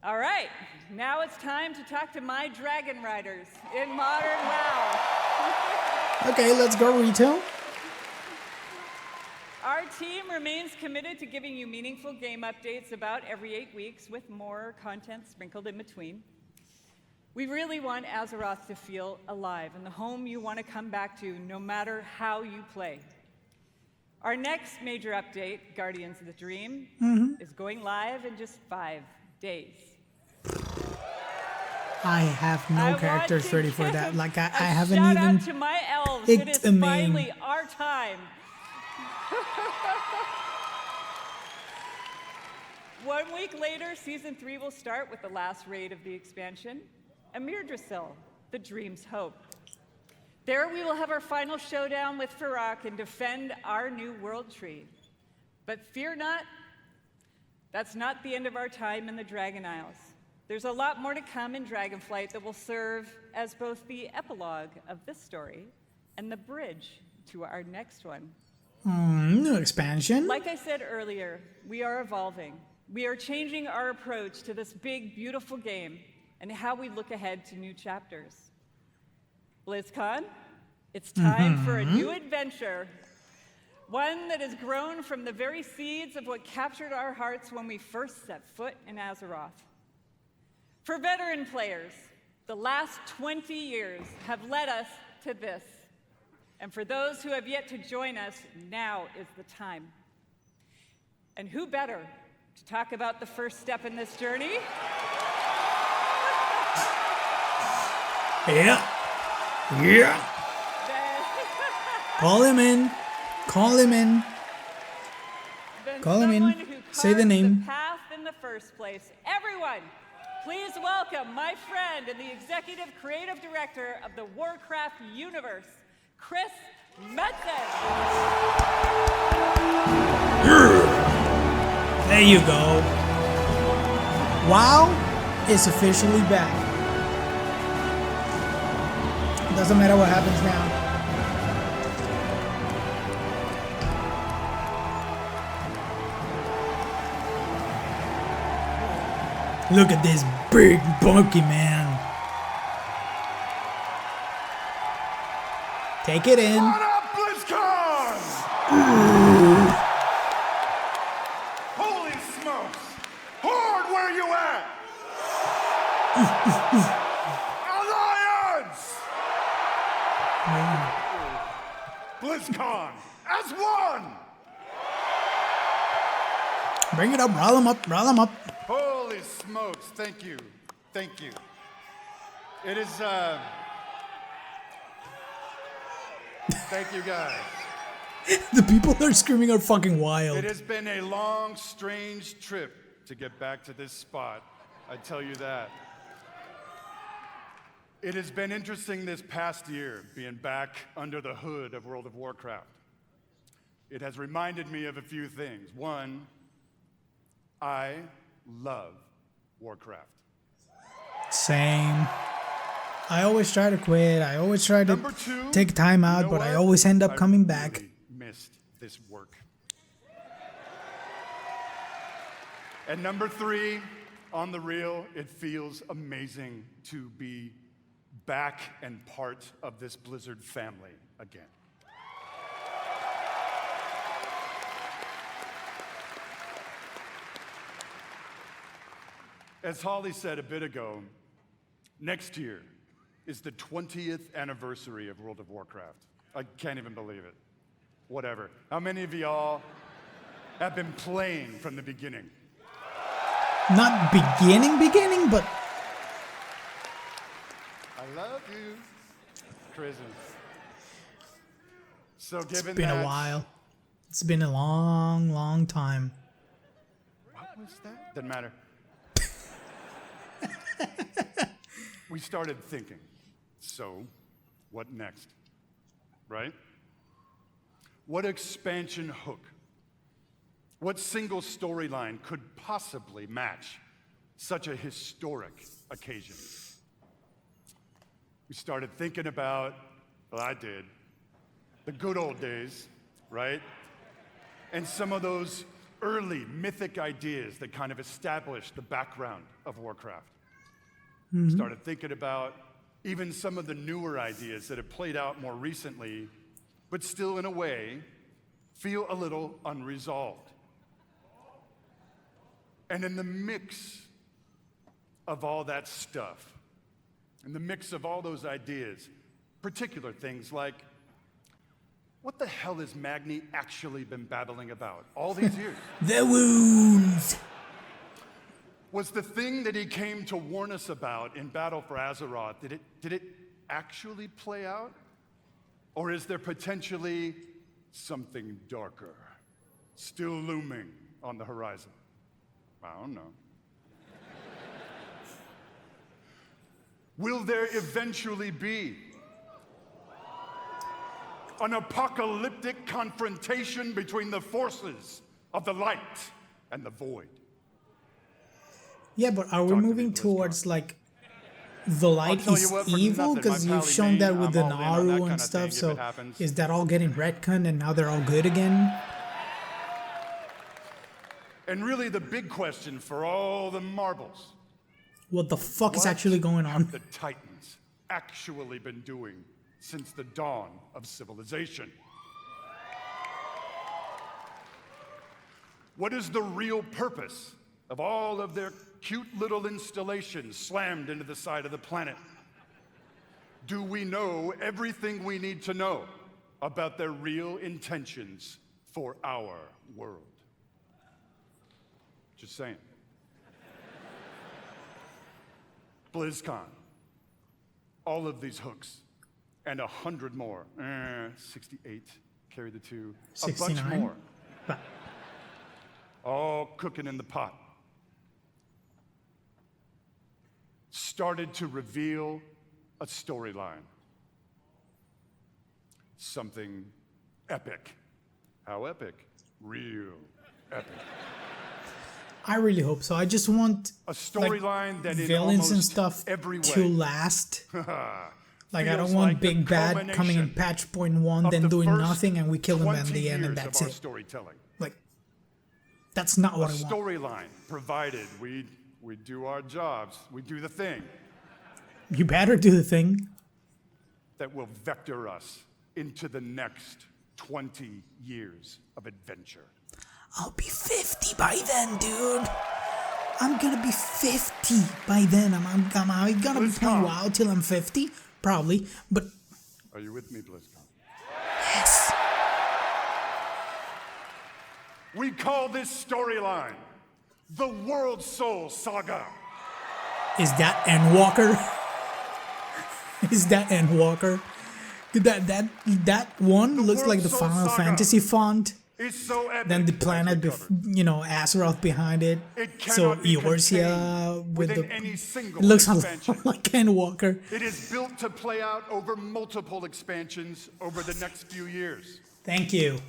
All right, now it's time to talk to my dragon riders in Modern WoW. Okay, let's go retail. Our team remains committed to giving you meaningful game updates about every 8 weeks with more content sprinkled in between. We really want Azeroth to feel alive and the home you want to come back to no matter how you play. Our next major update, Guardians of the Dream, is going live in just 5 days. I have no characters ready for that. Like I haven't shout even out to my elves. picked It is a main. finally our time. 1 week later, Season 3 will start with the last raid of the expansion, Amirdrasil, the Dream's Hope. There we will have our final showdown with Farak and defend our new world tree. But fear not, that's not the end of our time in the Dragon Isles. There's a lot more to come in Dragonflight that will serve as both the epilogue of this story and the bridge to our next one. New expansion. Like I said earlier, we are evolving. We are changing our approach to this big, beautiful game and how we look ahead to new chapters. Blizzcon, it's time for a new adventure. One that has grown from the very seeds of what captured our hearts when we first set foot in Azeroth. For veteran players, the last 20 years have led us to this. And for those who have yet to join us, now is the time. And who better to talk about the first step in this journey? Yeah. Call him in. Call him in. Call him in. Say the name. The path in the first place. Everyone, please welcome my friend and the executive creative director of the Warcraft universe, Chris Metzen. There you go. WoW is officially back. Doesn't matter what happens now. Look at this big bulky man. Take it in. What up, Blizzcon? Holy smokes! Horde, where you at? Alliance! BlizzCon as one! Bring it up, rile him up, rile him up. Holy smokes, thank you. Thank you. It is, thank you guys. The people that are screaming are fucking wild. It has been a long, strange trip to get back to this spot, I tell you that. It has been interesting this past year, being back under the hood of World of Warcraft. It has reminded me of a few things. One, I love Warcraft. Same. I always try to quit. I always try to Number two, take time out, you know but I what? always end up coming back. Really missed this work. And number three, on the real, it feels amazing to be back and part of this Blizzard family again. As Holly said a bit ago, next year is the 20th anniversary of World of Warcraft. I can't even believe it. Whatever. How many of y'all have been playing from the beginning? Not beginning, but I love you, Prison. So given it's been that, a while. It's been a long, long time. What was that? Doesn't matter. We started thinking, so what next? Right? What expansion hook? What single storyline could possibly match such a historic occasion? We started thinking about, well, I did, the good old days, right? And some of those early mythic ideas that kind of established the background of Warcraft. Started thinking about even some of the newer ideas that have played out more recently, but still in a way feel a little unresolved. And in the mix of all that stuff, in the mix of all those ideas, particular things like, what the hell has Magni actually been babbling about all these years? The wounds. Was the thing that he came to warn us about in Battle for Azeroth, did it actually play out? Or is there potentially something darker still looming on the horizon? I don't know. Will there eventually be an apocalyptic confrontation between the forces of the light and the void? Yeah, but are we Talk to me, moving Blizzcon. towards like the light tell is you what, for evil? nothing, Because my you've pally shown me, that with the I'm all in on that Naru kind and of stuff. thing if So it happens. is that all getting retconned and now they're all good again? And really the big question for all the marbles, What the fuck is what actually going on? have the Titans actually been doing since the dawn of civilization? What is the real purpose of all of their cute little installations slammed into the side of the planet? Do we know everything we need to know about their real intentions for our world? Just saying. Blizzcon. All of these hooks. And 100 more. 68. Carry the 2. A bunch 69? more. All cooking in the pot. Started to reveal a storyline. Something epic. How epic? Real epic. I really hope so. I just want A storyline that in villains and almost stuff every way to last. Like I feels don't want like the Big Bad coming in culmination patch point 1, of then the doing first nothing, and we kill him at 20 the end, and years that's of our it. storytelling. Like that's not A what I want. storyline provided we do our jobs, we do the thing You better do the thing. that will vector us into the next 20 years of adventure. I'll be 50 by then, dude. I'm gonna be 50 by then. I'm gonna be playing Blizzcon. WoW till I'm 50, probably. But Are you with me, Blizzcon? yes, We call this storyline the World Soul Saga. is that Endwalker? Is that Endwalker? That one looks World like the Soul Final Saga Fantasy font. It's so epic. Then the as we planet, covered. Azeroth behind it. It So cannot be Eorzea contained with within the any single it looks a expansion. lot like Endwalker. It is built to play out over multiple expansions over the next few years. Thank you.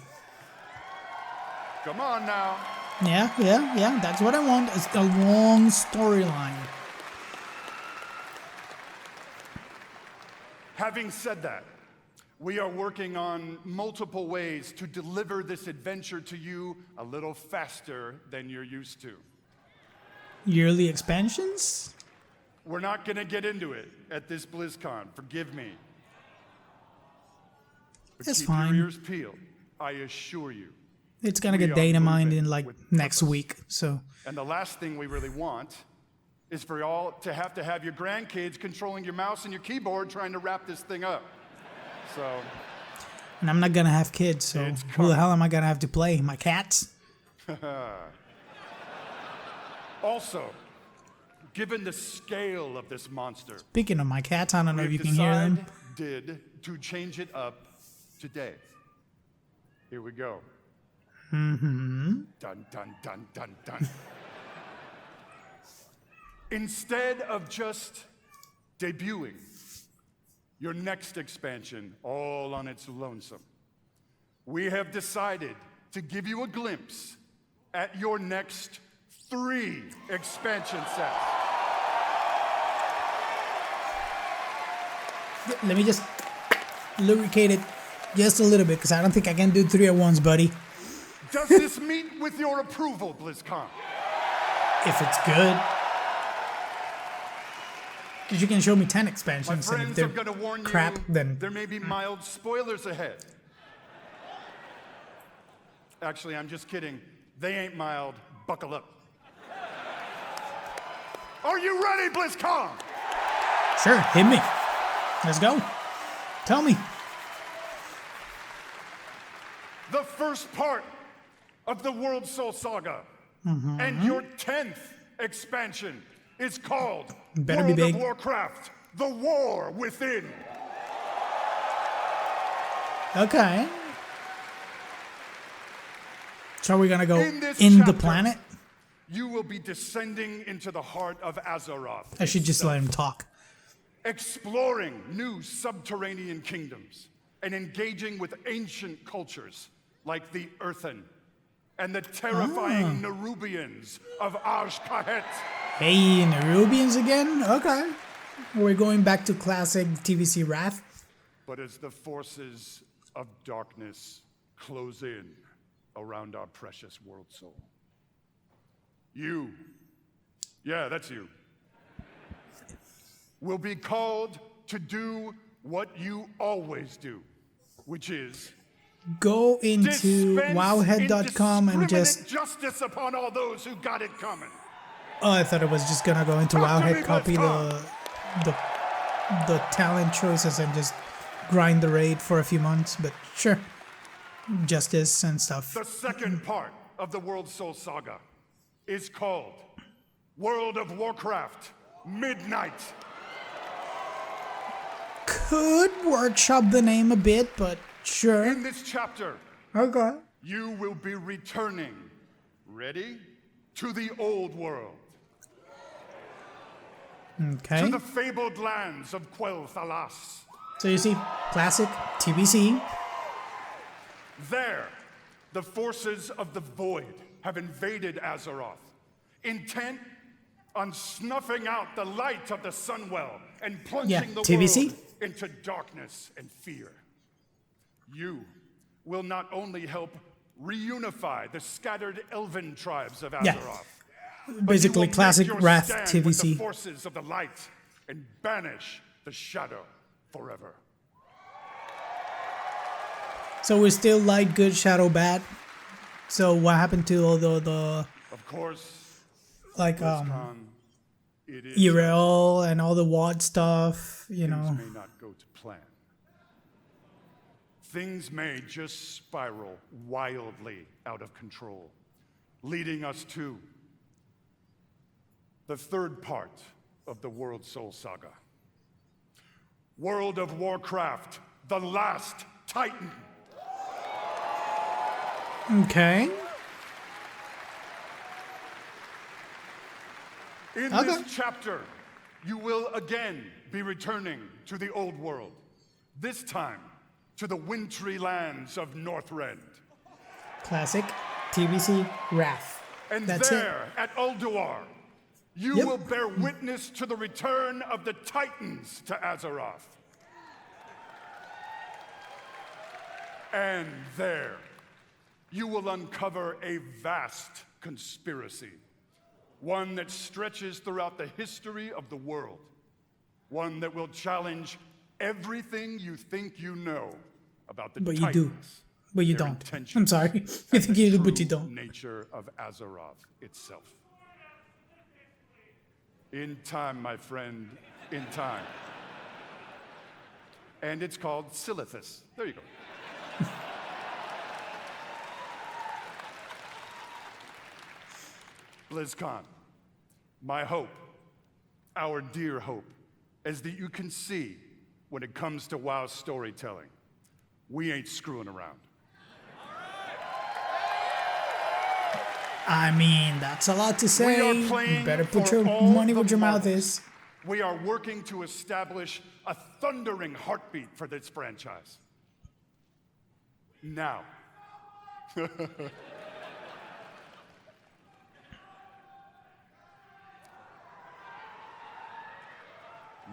Come on now. Yeah. That's what I want. It's a long storyline. Having said that, we are working on multiple ways to deliver this adventure to you a little faster than you're used to. Yearly expansions? We're not going to get into it at this BlizzCon. Forgive me. But That's keep fine. your ears peeled. I assure you. It's gonna We get are data mined moving in like with next purpose. week. So And the last thing we really want is for y'all to have your grandkids controlling your mouse and your keyboard trying to wrap this thing up. So, and I'm not gonna have kids, so It's who the coming. hell am I gonna have to play? My cats? also, given the scale of this monster, Speaking of my cats, I don't know if you we've can hear them. decided to change it up today. Here we go. Dun, dun, dun, dun, dun. Instead of just debuting your next expansion all on its lonesome, we have decided to give you a glimpse at your next 3 expansion sets. Let me just lubricate it just a little bit because I don't think I can do 3 at once, buddy. Does this meet with your approval, Blizzcon? If it's good. Because you can show me 10 My expansions, and if friends, they're I'm gonna warn crap, you, then there may be mild spoilers ahead. Actually, I'm just kidding. They ain't mild. Buckle up. Are you ready, BlizzCon? sure, hit me. Let's go. Tell me. The first part of the World Soul Saga and your 10th expansion is called Better be World big. of Warcraft, The War Within. Okay. So are we gonna go In this in the chapter, planet? You will be descending into the heart of Azeroth. I should just let him talk. Exploring new subterranean kingdoms and engaging with ancient cultures like the Earthen and the terrifying Nerubians of Azj-Kahet. Hey, Nerubians again? Okay. We're going back to classic TVC Wrath. But as the forces of darkness close in around our precious world soul, yeah, that's you, will be called to do what you always do, which is Go into dispense wowhead.com and just... indiscriminate justice upon all those who got it coming. Oh, I thought it was just gonna go into Talk to Wowhead, me, copy the talent choices and just grind the raid for a few months, but sure. Justice and stuff. The second part of the World Soul Saga is called World of Warcraft Midnight. Could workshop the name a bit, but sure. In this chapter, Okay. you will be returning, ready, to the old world, Okay. to the fabled lands of Quel'Thalas. So you see, classic TBC. There, the forces of the Void have invaded Azeroth, intent on snuffing out the light of the Sunwell and plunging the TBC. world into darkness and fear. You will not only help reunify the scattered elven tribes of Azeroth, Yeah. but you Basically will make classic your Wrath stand with TBC. the forces of the light and banish the shadow forever. So we're still light, good, shadow, bad. So what happened to all the Of course, like BlizzCon, it is Irel and all the WAD stuff, you know? things may not go to plan. Things may just spiral wildly out of control, leading us to the third part of the World Soul Saga. World of Warcraft, the Last Titan. Okay. In Okay. this chapter, you will again be returning to the old world, this time to the wintry lands of Northrend. Classic TBC Wrath. And That's there, at Ulduar, you Yep. will bear witness to the return of the Titans to Azeroth. And there, you will uncover a vast conspiracy, one that stretches throughout the history of the world, one that will challenge everything you think you know about the But you Titans. do. But you their don't. intentions, I'm sorry. You and think the you do, but true you don't. nature of Azeroth itself. In time, my friend, in time. And it's called Silithus. There you go. BlizzCon, my hope, our dear hope, is that you can see when it comes to WoW storytelling, we ain't screwing around. I mean, that's a lot to We say. are You playing better put for your all money where the your mouth marbles. is. We are working to establish a thundering heartbeat for this franchise. Now.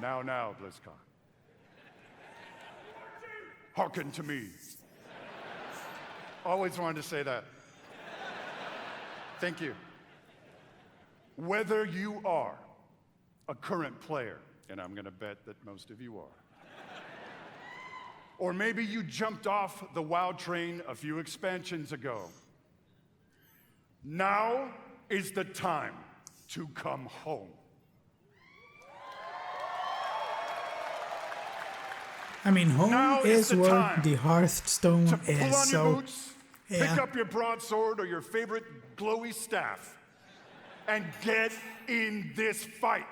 Now, BlizzCon. Hearken to me. Always wanted to say that. Thank you. Whether you are a current player, and I'm gonna bet that most of you are, or maybe you jumped off the WoW train a few expansions ago, now is the time to come home. I mean, home Now is is the where time the Hearthstone To pull is. on your So, boots, yeah. pick up your broadsword or your favorite glowy staff, and get in this fight.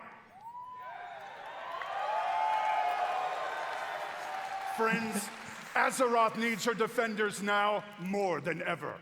Friends, Azeroth needs her defenders now more than ever.